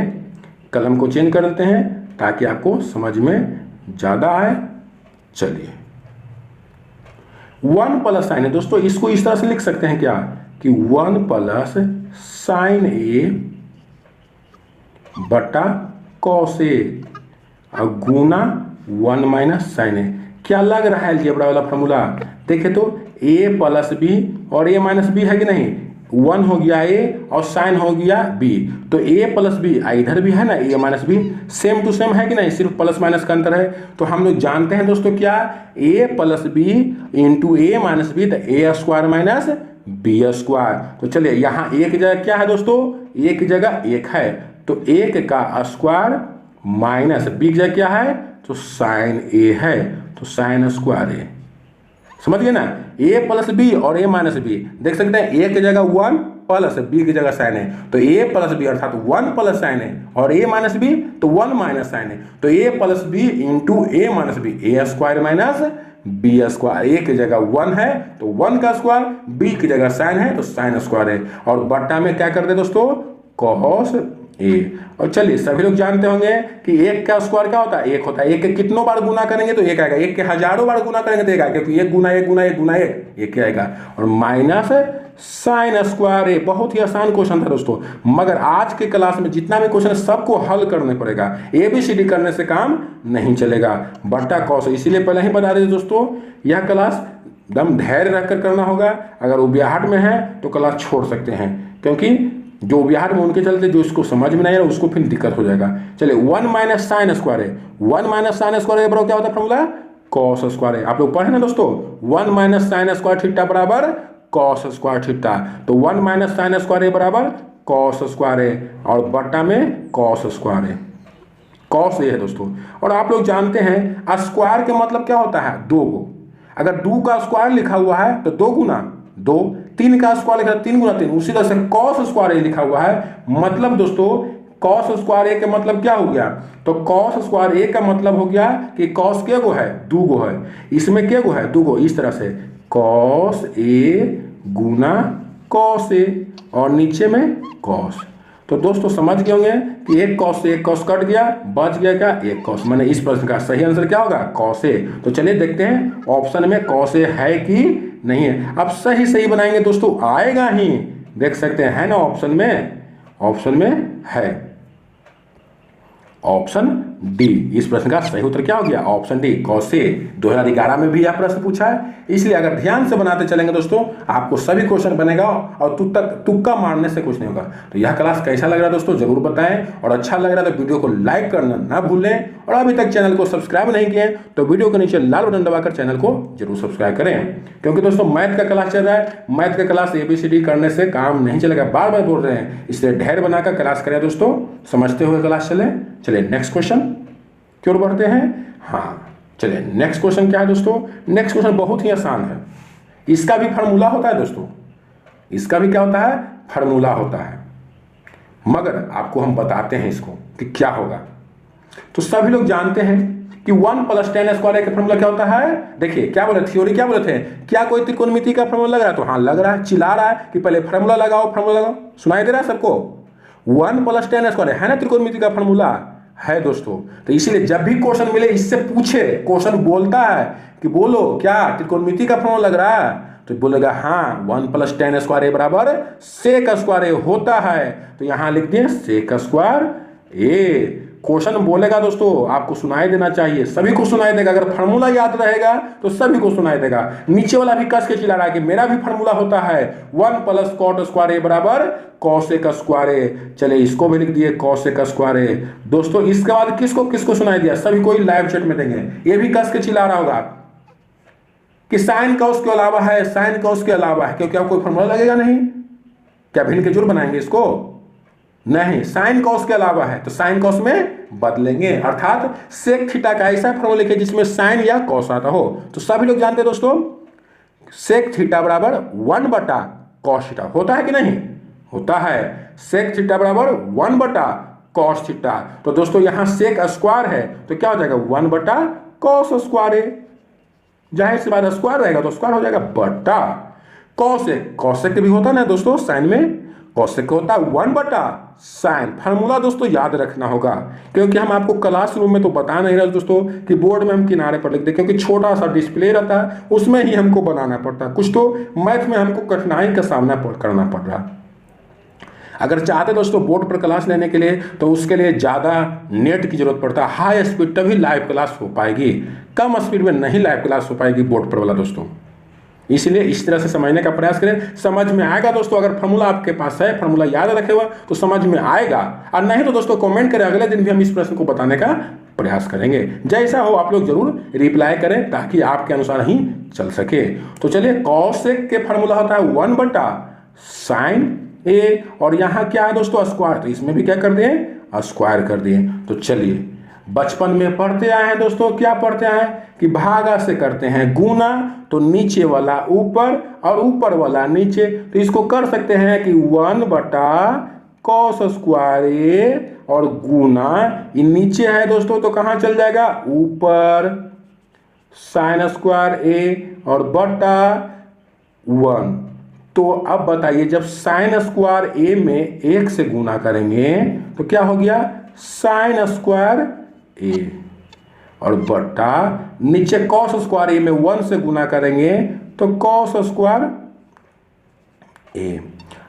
कलम को चेंज कर देते हैं ताकि आपको समझ में ज़्यादा आए। चलिए 1 + sin ए दोस्तों, इसको इस तरह से लिख सकते हैं क्या कि 1 + sin ए बटा cos ए और गुना 1 - sin ए। क्या लग रहा है अलजेब्रा वाला फॉर्मूला? देखे तो a + b और a - b है कि नहीं? 1 हो गया a और sin हो गया b, तो a + b इधर भी है ना, a - b same to same है कि नहीं, सिर्फ प्लस माइनस का अंतर है। तो हम लोग जानते हैं दोस्तों क्या, a + b into a - b तो a² - b²। तो चलिए यहाँ एक जगह क्या है दोस्तों? एक जगह 1 है, तो 1 का स्क्वायर माइनस b की जगह क्या है? तो sin a है, तो sin² ए। समझ गए ना? a + b और a - b देख सकते हैं, a की जगह 1 प्लस b की जगह sin है, तो a + b अर्थात 1 + sin है, और a - b तो 1 - sin है, तो a + b into a - b a² - b²। a की जगह 1 है तो 1 का स्क्वायर, b की जगह sin है तो sin² है, और बट्टा में क्या कर दे दोस्तों? cos ए। और चलिए सभी लोग जानते होंगे कि 1 का स्क्वायर क्या होता है? 1 होता है। 1 के कितनों बार गुना करेंगे तो 1 आएगा, 1 के हजारों बार गुना करेंगे तो 1 आएगा, क्योंकि 1 गुना 1 गुना 1 गुना 1 1 आएगा, और माइनस sin² ए। बहुत ही आसान क्वेश्चन था दोस्तों, मगर आज के क्लास में जितना भी क्वेश्चन सबको हल करने पड़ेगा, ABCD करने से काम नहीं चलेगा। बट्टा cos, इसीलिए पहले ही बता दें दोस्तों, यह क्लास दम धैर्य रखकर करना होगा। अगर वो बिहार में है तो क्लास छोड़ सकते हैं, क्योंकि जो बिहार में उनके चलते जो इसको समझ में नहीं है उसको फिर दिक्कत हो जाएगा। चलिए 1 - sin² है, 1 - sin² बराबर क्या होता है फॉर्मूला? cos² है। आप लोग पढ़े ना दोस्तों, 1 - sin² थीटा बराबर cos² थीटा, तो 1 - sin² बराबर cos² है, और बट्टा में cos² है, cos ये है दोस्तों। और आप लोग जानते हैं स्क्वायर के मतलब क्या होता है? 2 गो। अगर 2 का स्क्वायर लिखा हुआ है तो 2 गुना 2, 3 का स्क्वायर लिखा है 3 गुना 3, उसी तरह से cos² लिखा हुआ है। मतलब दोस्तों cos² का मतलब क्या हो गया? तो cos² का मतलब हो गया कि cos के गो है? 2 गो है। इसमें के गो है? 2 गो। इस तरह से cos a Guna cos a, और नीचे में cos। तो दोस्तों समझ गए होंगे कि एक cos से एक cos कट गया, बच गया क्या? एक cos। मैंने इस प्रश्न का सही आंसर क्या होगा? cos a। तो चलिए देखते हैं ऑप्शन में cos a है कि नहीं है। अब सही बनाएंगे दोस्तों, आएगा ही, देख सकते हैं, है ना? ऑप्शन में है, ऑप्शन डी। इस प्रश्न का सही उत्तर क्या हो गया? ऑप्शन डी कौसे। 2011 में भी यह प्रश्न पूछा है, इसलिए अगर ध्यान से बनाते चलेंगे दोस्तों आपको सभी क्वेश्चन बनेगा और तुक्का मारने से कुछ नहीं होगा। तो यह क्लास कैसा लग रहा है दोस्तों जरूर बताएं, और अच्छा लग रहा है तो वीडियो को लाइक करना ना भूलें, और अभी तक चैनल को सब्सक्राइब नहीं किए तो वीडियो के नीचे लाल बटन दबाकर चैनल को जरूर सब्सक्राइब करें, क्योंकि दोस्तों मैथ का क्लास चल रहा है। मैथ का क्लास ABCD करने से काम नहीं चलेगा, बार बार बोल रहे हैं, इसलिए ढेर बनाकर क्लास करें दोस्तों, समझते हुए क्लास चले। चलिए नेक्स्ट क्वेश्चन की ओर बढ़ते हैं। हाँ चलिए नेक्स्ट क्वेश्चन क्या है दोस्तों? नेक्स्ट क्वेश्चन बहुत ही आसान है, इसका भी फार्मूला होता है दोस्तों, इसका भी क्या होता है? फार्मूला होता है, मगर आपको हम बताते हैं इसको कि क्या होगा। तो सभी लोग जानते हैं कि 1 + tan² का फार्मूला क्या होता है? देखिए क्या बोले, थ्योरी क्या बोले थे, क्या कोई त्रिकोणमिति का फार्मूला लग रहा है? तो हाँ लग रहा है, चिल्ला रहा है कि पहले फार्मूला लगाओ, फार्मूला लगाओ। सुनाई दे रहा है सबको? 1 + tan² है ना त्रिकोणमिति का फार्मूला है दोस्तों। तो इसीलिए जब भी क्वेश्चन मिले इससे पूछे, क्वेश्चन बोलता है कि बोलो क्या त्रिकोणमिति का फार्मूला लग रहा है, तो बोलेगा हाँ 1 + tan² बराबर sec² होता है। तो यहां लिख दिए sec²a। क्वेश्चन बोलेगा दोस्तों आपको सुनाई देना चाहिए, सभी को सुनाई देगा। अगर फार्मूला याद रहेगा तो सभी को सुनाई देगा। नीचे वाला भी कस के चिल्ला रहा है कि मेरा भी फार्मूला होता है 1 + cot² बराबर cosec²। चलिए इसको भी लिख दिए cosec²। दोस्तों इसके बाद किसको किसको सुनाई दिया? सभी को लाइव चैट में देंगे, ये भी कस के चिल्ला रहा होगा कि साइन कॉस के अलावा है, साइन कॉस के अलावा है, क्योंकि आपको फार्मूला लगेगा नहीं। क्या भिन्न के जुड़ बनाएंगे इसको? नहीं, साइन कॉस के अलावा है तो साइन कॉस में बदलेंगे, अर्थात सेक थीटा का ऐसा फार्मूला लिखे जिसमें साइन या कॉस आता हो। तो सभी लोग जानते हैं दोस्तों सेक थीटा बराबर 1/cos थीटा होता है कि नहीं? होता है। सेक थीटा बराबर 1/cos थीटा। तो दोस्तों यहां सेक स्क्वायर है तो क्या हो जाएगा? 1/cos²। जाहिर सी बात स्क्वायर रहेगा तो स्क्वायर हो जाएगा बटा कॉसेक। कॉसेक भी होता है ना दोस्तों साइन में, कॉसेक होता है 1/sin। फार्मूला दोस्तों याद रखना होगा, क्योंकि हम आपको क्लासरूम में तो बता नहीं रहे दोस्तों कि बोर्ड में हम किनारे पर लिख दें, क्योंकि छोटा सा डिस्प्ले रहता है उसमें ही हमको बनाना पड़ता है। कुछ तो मैथ में हमको कठिनाई का सामना करना पड़ रहा है। अगर चाहते दोस्तों बोर्ड पर क्लास लेने के लिए तो उसके लिए ज़्यादा नेट की जरूरत पड़ता है, हाई स्पीड तभी लाइव क्लास हो पाएगी, कम स्पीड में नहीं लाइव क्लास हो पाएगी बोर्ड पर वाला दोस्तों। इसलिए इस तरह से समझने का प्रयास करें, समझ में आएगा दोस्तों। अगर फार्मूला आपके पास है, फार्मूला याद रखे हुआ तो समझ में आएगा, और नहीं तो दोस्तों कमेंट करें, अगले दिन भी हम इस प्रश्न को बताने का प्रयास करेंगे। जैसा हो आप लोग जरूर रिप्लाई करें ताकि आपके अनुसार ही चल सके। तो चलिए कॉसेक के फार्मूला होता है 1/sin a, और यहाँ क्या है दोस्तों स्क्वायर, तो इसमें भी क्या कर दिए? स्क्वायर कर दिए। तो चलिए बचपन में पढ़ते आए हैं दोस्तों, क्या पढ़ते आए हैं कि भागा से करते हैं गुना, तो नीचे वाला ऊपर और ऊपर वाला नीचे, तो इसको कर सकते हैं कि 1/cos² और गुना ये नीचे है दोस्तों तो कहाँ चल जाएगा? ऊपर sin² और बटा 1। तो अब बताइए जब sin² में 1 से गुना करेंगे तो क्या हो गया? sin² और बटा नीचे cos² में 1 से गुना करेंगे तो cos²।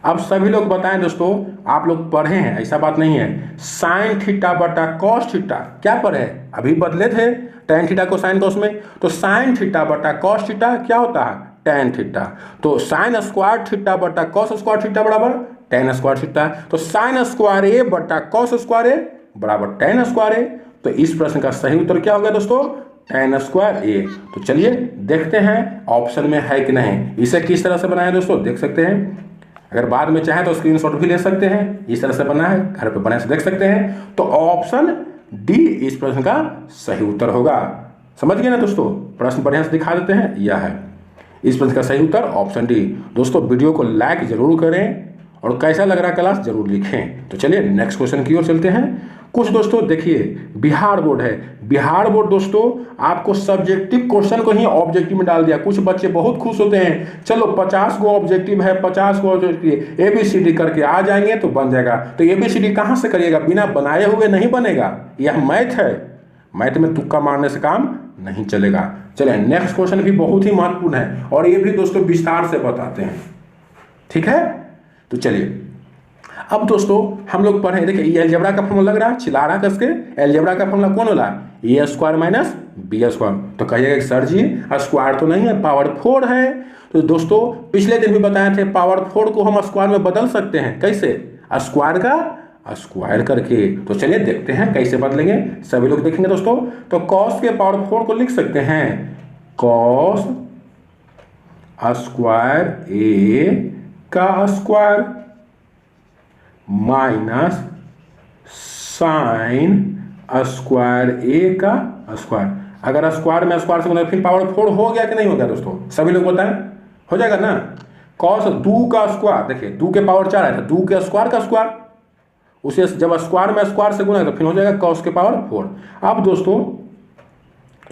अब सभी लोग बताएं दोस्तों, आप लोग पढ़े हैं ऐसा बात नहीं है, साइन थीटा बटा cos थीटा क्या पढ़े? अभी बदले थे tan थीटा को साइन कॉस में, तो साइन थीटा बटा cos थीटा क्या होता है? tan theta. तो sin² थीटा बटा cos² थीटा बराबर tan² थीटा। तो sin² बटा cos² बराबर tan²। तो इस प्रश्न का सही उत्तर क्या होगा दोस्तों? tan²a। तो चलिए देखते हैं ऑप्शन में है कि नहीं। इसे किस तरह से बनाया दोस्तों देख सकते हैं, अगर बाद में चाहे तो स्क्रीनशॉट भी ले सकते हैं, इस तरह से बना है, घर पे बना से देख सकते हैं। तो ऑप्शन डी इस प्रश्न का सही उत्तर होगा। समझ गए ना दोस्तों? प्रश्न बढ़िया से दिखा देते हैं, यह है इस प्रश्न का सही उत्तर ऑप्शन डी। दोस्तों वीडियो को लाइक जरूर करें और कैसा लग रहा क्लास जरूर लिखें। तो चलिए नेक्स्ट क्वेश्चन की ओर चलते हैं। कुछ दोस्तों देखिए बिहार बोर्ड है, बिहार बोर्ड दोस्तों आपको सब्जेक्टिव क्वेश्चन को ही ऑब्जेक्टिव में डाल दिया। कुछ बच्चे बहुत खुश होते हैं, चलो 50 गो ऑब्जेक्टिव है, 50 गो ऑब्जेक्टिव ABCD करके आ जाएंगे तो बन जाएगा। तो ABCD कहाँ से करिएगा? बिना बनाए हुए नहीं बनेगा, यह मैथ है, मैथ में तुक्का मारने से काम नहीं चलेगा। चलिए नेक्स्ट क्वेश्चन भी बहुत ही महत्वपूर्ण है और ये भी दोस्तों विस्तार से बताते हैं, ठीक है? तो चलिए अब दोस्तों हम लोग पढ़े, देखिए ये अलजेब्रा का फॉर्मूला लग रहा है, चिल्ला रहा कस के, अलजेब्रा का फॉर्मूला कौन होला, ए स्क्वायर माइनस बी स्क्वायर। तो कहिएगा कि सर जी स्क्वायर तो नहीं है, पावर 4 है। तो दोस्तों पिछले दिन भी बताए थे पावर 4 को हम स्क्वायर में बदल सकते हैं, कैसे, स्क्वायर का स्क्वायर करके। तो चलिए देखते हैं कैसे बदलेंगे, सभी लोग देखेंगे दोस्तों। तो कॉस के पावर 4 को लिख सकते हैं कॉस स्क्वायर ए का स्क्वायर माइनस साइन स्क्वायर ए का स्क्वायर। अगर स्क्वायर में स्क्वायर से फिर पावर 4 हो गया कि नहीं हो गया दोस्तों, सभी लोग बताएं, हो जाएगा ना। कॉस 2 का स्क्वायर, देखिए 2 के पावर 4 है तो 2 के स्क्वायर का स्क्वायर, उसे जब स्क्वायर में स्क्वायर से गुना तो फिर हो जाएगा कॉस के पावर 4। अब दोस्तों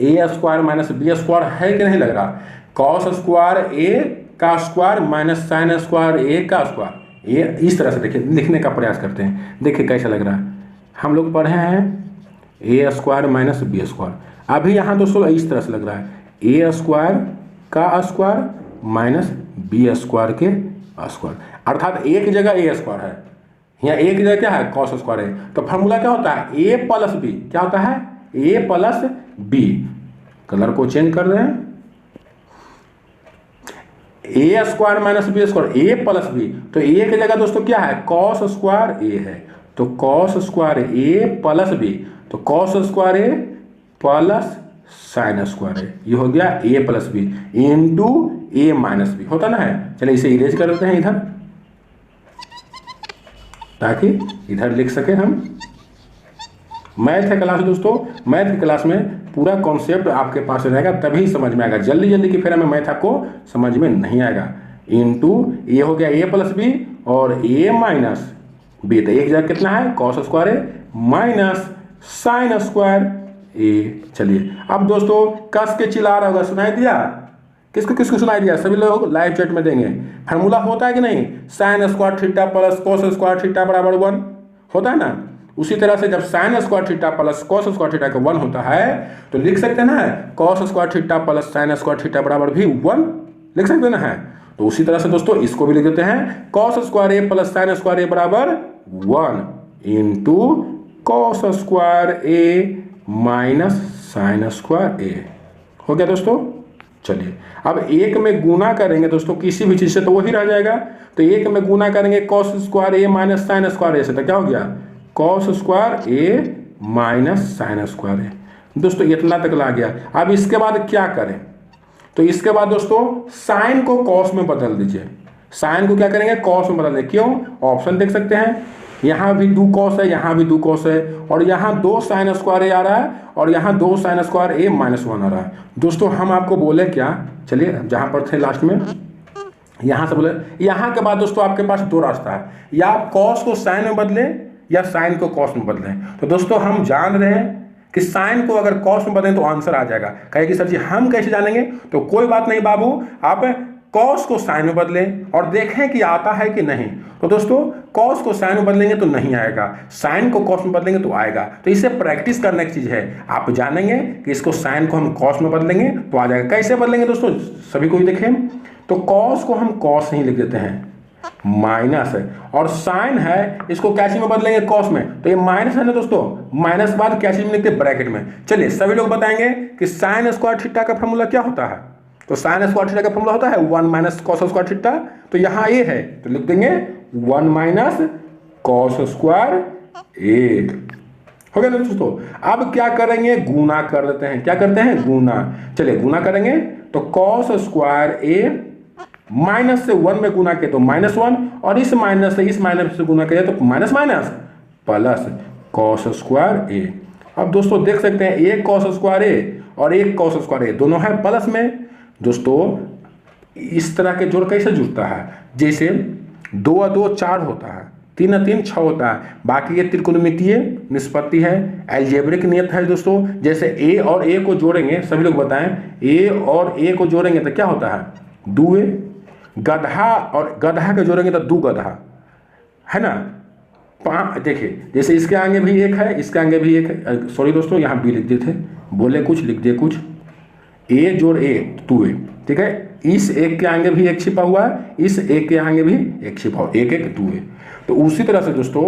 ए स्क्वायर माइनस बी स्क्वायर है कि नहीं लग रहा, कॉस स्क्वायर ए का स्क्वायर माइनस साइन स्क्वायर ए का स्क्वायर। ये इस तरह से देखिए लिखने का प्रयास करते हैं, देखिए कैसा लग रहा है। हम लोग पढ़े हैं ए स्क्वायर माइनस बी स्क्वायर, अभी यहाँ दोस्तों इस तरह से लग रहा है ए स्क्वायर का स्क्वायर माइनस बी स्क्वायर के स्क्वायर, अर्थात एक जगह ए स्क्वायर है, यहाँ एक जगह क्या है कॉस स्क्वायर है। तो फार्मूला क्या होता है ए प्लस बी, क्या होता है ए प्लस बी। कलर को चेंज कर रहे हैं, ए स्क्वायर माइनस बी स्क्वायर ए प्लस बी। तो ए की जगह दोस्तों क्या है कॉस स्क्वायर ए है, तो कॉस स्क्वायर ए प्लस बी, तो कॉस स्क्वायर ए प्लस साइन स्क्वायर ए, ये हो गया ए प्लस बी इंटू ए माइनस बी, होता ना है। चलिए इसे इरेज कर देते हैं इधर, ताकि इधर लिख सके हम। मैथ है क्लास दोस्तों, मैथ की क्लास में पूरा कॉन्सेप्ट आपके पास रहेगा, तभी समझ में आएगा। जल्दी जल्दी की फेरा में मैथ आपको समझ में नहीं आएगा। इंटू ये हो गया ए प्लस बी और ए माइनस बी, तो एक जगह कितना है कॉस स्क्वायर ए माइनस साइन स्क्वायर ए। चलिए अब दोस्तों कस के चिल्ला रहा होगा, सुनाई दिया, किसको किसको सुनाई दिया, सभी लोग लाइव चैट में देंगे। फार्मूला होता है कि नहीं, sign square theta plus cos square theta बराबर 1 होता है ना। उसी तरह से जब sign square theta plus cos square theta का 1 होता है तो लिख सकते हैं ना cos square theta plus sign square theta बराबर भी 1 लिख सकते हैं ना है। तो उसी तरह से दोस्तों इसको भी लिख देते हैं कॉस स्क्वायर ए प्लस साइन स्क्वायर ए बराबर 1 इंटू कॉस स्क्वायर ए माइनस साइन स्क्वायर ए। हो गया दोस्तों। चलिए अब एक में गुना करेंगे दोस्तों किसी भी चीज से तो वही रह जाएगा, तो एक में गुना करेंगे कॉस स्क्वायर ए माइनस साइन स्क्वायर ए से, तो क्या हो गया कॉस स्क्वायर ए माइनस साइन स्क्वायर ए। दोस्तों इतना तक ला गया। अब इसके बाद क्या करें, तो इसके बाद दोस्तों साइन को कॉस में बदल दीजिए, साइन को क्या करेंगे कॉस में बदल दें। क्यों, ऑप्शन देख सकते हैं, यहाँ भी 2 कॉस है, यहाँ भी 2 कॉस है, और यहाँ 2 साइन स्क्वायर ए आ रहा है और यहाँ 2 साइन स्क्वायर ए माइनस 1 आ रहा है। दोस्तों हम आपको बोले क्या, चलिए जहाँ पर थे लास्ट में यहाँ से बोले, यहाँ के बाद दोस्तों आपके पास 2 रास्ता है, या आप कॉस को साइन में बदलें या साइन को कॉस में बदलें। तो दोस्तों हम जान रहे हैं कि साइन को अगर कॉस में बदलें तो आंसर आ जाएगा। कहेगी सर जी हम कैसे जानेंगे, तो कोई बात नहीं बाबू, आप कॉस को साइन में बदलें और देखें कि आता है कि नहीं। तो दोस्तों कॉस को साइन में बदलेंगे तो नहीं आएगा, साइन को कॉस में बदलेंगे तो आएगा। तो इसे प्रैक्टिस करने की चीज है, आप जानेंगे कि इसको साइन को हम कॉस में बदलेंगे तो आ जाएगा। कैसे बदलेंगे दोस्तों, सभी को देखें, तो कॉस को हम कॉस ही लिख देते हैं माइनस है, और साइन है इसको कैसी में बदलेंगे कॉस में, तो ये माइनस है ना दोस्तों, माइनस बाद कैसी में लिखते ब्रैकेट में। चलिए सभी लोग बताएंगे कि साइन स्क्वायर थीटा का फॉर्मूला क्या होता है, तो साइन स्क्वायर थीटा का फॉर्मूला होता है 1 माइनस कॉस स्क्वायर थीटा। तो यहाँ ए है तो लिख देंगे 1 माइनस कॉस स्क्वायर ए। हो गया ना दोस्तों। अब क्या करेंगे, गुना कर देते हैं, क्या करते हैं गुना। चलिए गुना करेंगे तो कॉस स्क्वायर ए माइनस से 1 में गुना किया तो -1, और इस माइनस से गुना किया तो minus minus plus cos square a. अब दोस्तों देख सकते हैं एक कॉस स्क्वायर ए और एक कॉस स्क्वायर ए दोनों है प्लस में। दोस्तों इस तरह के जोड़ कैसे जुड़ता है, जैसे 2 और 2 4 होता है, 3 और 3 6 होता है। बाकी ये त्रिकोणमितीय निष्पत्ति है, अलजेब्रिक नियत है दोस्तों। जैसे ए और ए को जोड़ेंगे, सभी लोग बताएं, ए और ए को जोड़ेंगे तो क्या होता है 2a, गधा और गधा के जोड़ेंगे तो 2 गधा, है ना। देखिए जैसे इसके आगे भी 1 है, इसके आगे भी 1 है, सॉरी दोस्तों यहाँ बी लिख दिए थे, बोले कुछ लिख दिए कुछ। ए जोड़ ए 2a, ठीक है। इस एक के आगे भी एक छिपा हुआ है, इस एक के आगे भी एक छिपा हुआ, एक एक 2a। तो उसी तरह से दोस्तों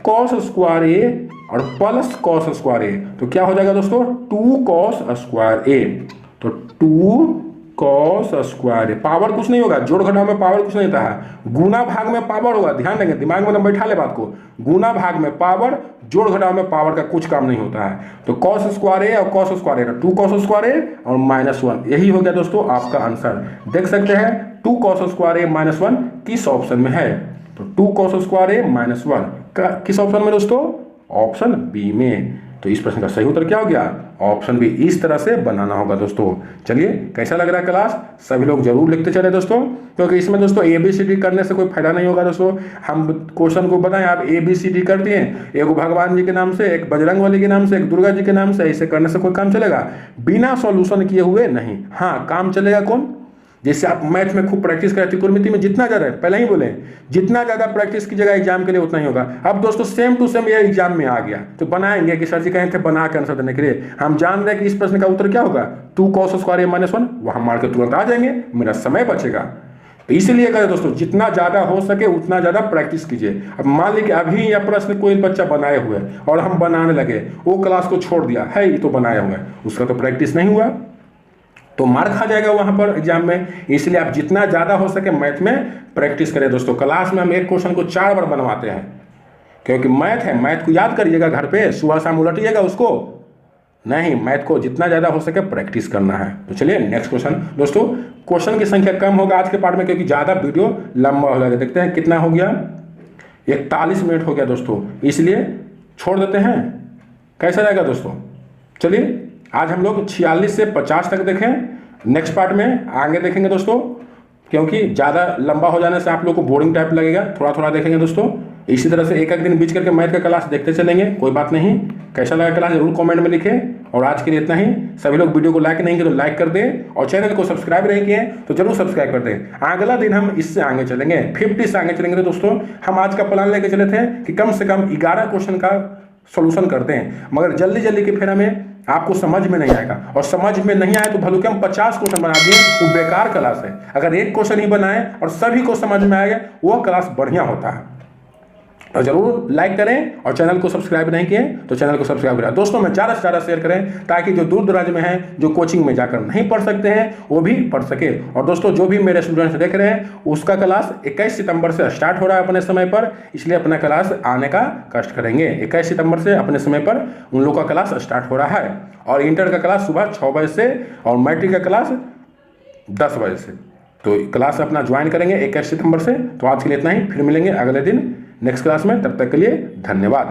कॉस स्क्वायर ए और प्लस कॉस स्क्वायर ए, तो क्या हो जाएगा दोस्तों 2 कॉस स्क्वायर ए। तो 2 कॉस स्क्वायर ए, पावर कुछ नहीं होगा, जोड़ घटाव में पावर कुछ नहीं होता है, गुना भाग में पावर होगा। ध्यान देंगे, दिमाग में बैठा ले बात को, गुना भाग में पावर, जोड़ घटाव में पावर का कुछ काम नहीं होता है। तो कॉस स्क्वायर ए और कॉस स्क्वायर ए, 2 कॉस स्क्वायर ए और -1, यही हो गया दोस्तों आपका आंसर। देख सकते हैं 2 कॉस स्क्वायर ए -1 किस ऑप्शन में है। तो 2 कॉस स्क्वायर ए -1 किस ऑप्शन में दोस्तों, ऑप्शन बी में। तो इस प्रश्न का सही उत्तर क्या हो गया, ऑप्शन बी। इस तरह से बनाना होगा दोस्तों। चलिए कैसा लग रहा है क्लास, सभी लोग जरूर लिखते चले दोस्तों, क्योंकि इसमें दोस्तों ABCD करने से कोई फायदा नहीं होगा दोस्तों। हम क्वेश्चन को बताएं, आप ABCD कर दिए, एक भगवान जी के नाम से, एक बजरंग बली के नाम से, एक दुर्गा जी के नाम से, ऐसे करने से कोई काम चलेगा, बिना सॉल्यूशन किए हुए नहीं। हाँ, काम चलेगा कौन, जैसे आप मैथ में खूब प्रैक्टिस करें, त्रिकोणमिति में जितना ज़्यादा, पहले ही बोले, जितना ज़्यादा प्रैक्टिस कीजिएगा एग्जाम के लिए उतना ही होगा। अब दोस्तों सेम टू सेम ये एग्जाम में आ गया, तो बनाएंगे कि सर जी कहे थे बना के आंसर देने के लिए, हम जान रहे हैं कि इस प्रश्न का उत्तर क्या होगा, 2 कॉस स्क्वायर ए -1, वहाँ मार के तुरंत आ जाएंगे, मेरा समय बचेगा। तो इसलिए करें दोस्तों, जितना ज़्यादा हो सके उतना ज़्यादा प्रैक्टिस कीजिए। अब मान लीजिए अभी यह प्रश्न कोई बच्चा बनाए हुए और हम बनाने लगे, वो क्लास को छोड़ दिया है, ये तो बनाया हुआ है, उसका तो प्रैक्टिस नहीं हुआ, तो मार्क खा जाएगा वहां पर एग्जाम में। इसलिए आप जितना ज़्यादा हो सके मैथ में प्रैक्टिस करें दोस्तों। क्लास में हम एक क्वेश्चन को 4 बार बनवाते हैं, क्योंकि मैथ है, मैथ को याद करिएगा घर पे, सुबह शाम उलटिएगा उसको नहीं, मैथ को जितना ज़्यादा हो सके प्रैक्टिस करना है। तो चलिए नेक्स्ट क्वेश्चन दोस्तों, क्वेश्चन की संख्या कम होगा आज के पार्ट में, क्योंकि ज़्यादा वीडियो लंबा हो जाएगा। देखते हैं कितना हो गया, 41 मिनट हो गया दोस्तों, इसलिए छोड़ देते हैं। कैसा रहेगा दोस्तों, चलिए आज हम लोग 46 से 50 तक देखें, नेक्स्ट पार्ट में आगे देखेंगे दोस्तों, क्योंकि ज़्यादा लंबा हो जाने से आप लोग को बोरिंग टाइप लगेगा, थोड़ा थोड़ा देखेंगे दोस्तों। इसी तरह से एक एक दिन बीच करके मैथ का क्लास देखते चलेंगे, कोई बात नहीं। कैसा लगा क्लास जरूर कमेंट में लिखें, और आज के लिए इतना ही। सभी लोग वीडियो को लाइक नहीं किए तो लाइक कर दें, और चैनल को सब्सक्राइब नहीं किए तो जरूर सब्सक्राइब कर दें। अगला दिन हम इससे आगे चलेंगे, 50 से आगे चलेंगे। तो दोस्तों हम आज का प्लान लेके चले थे कि कम से कम 11 क्वेश्चन का सोल्यूशन करते हैं, मगर जल्दी जल्दी के फेरा में आपको समझ में नहीं आएगा, और समझ में नहीं आए तो भले के हम 50 क्वेश्चन बना दिए, वो बेकार क्लास है। अगर एक क्वेश्चन ही बनाए और सभी को समझ में आएगा, वो क्लास बढ़िया होता है। तो जरूर लाइक करें, और चैनल को सब्सक्राइब नहीं किए तो चैनल को सब्सक्राइब करें। दोस्तों में ज़्यादा से ज़्यादा शेयर करें, ताकि जो दूर दराज में हैं, जो कोचिंग में जाकर नहीं पढ़ सकते हैं, वो भी पढ़ सके। और दोस्तों जो भी मेरे स्टूडेंट्स देख रहे हैं, उसका क्लास 21 सितंबर से स्टार्ट हो रहा है अपने समय पर, इसलिए अपना क्लास आने का कष्ट करेंगे। 21 सितंबर से अपने समय पर उन लोगों का क्लास स्टार्ट हो रहा है, और इंटर का क्लास सुबह 6 बजे से, और मैट्रिक का क्लास 10 बजे से। तो क्लास अपना ज्वाइन करेंगे 21 सितंबर से। तो आज के लिए इतना ही, फिर मिलेंगे अगले दिन नेक्स्ट क्लास में, तब तक के लिए धन्यवाद।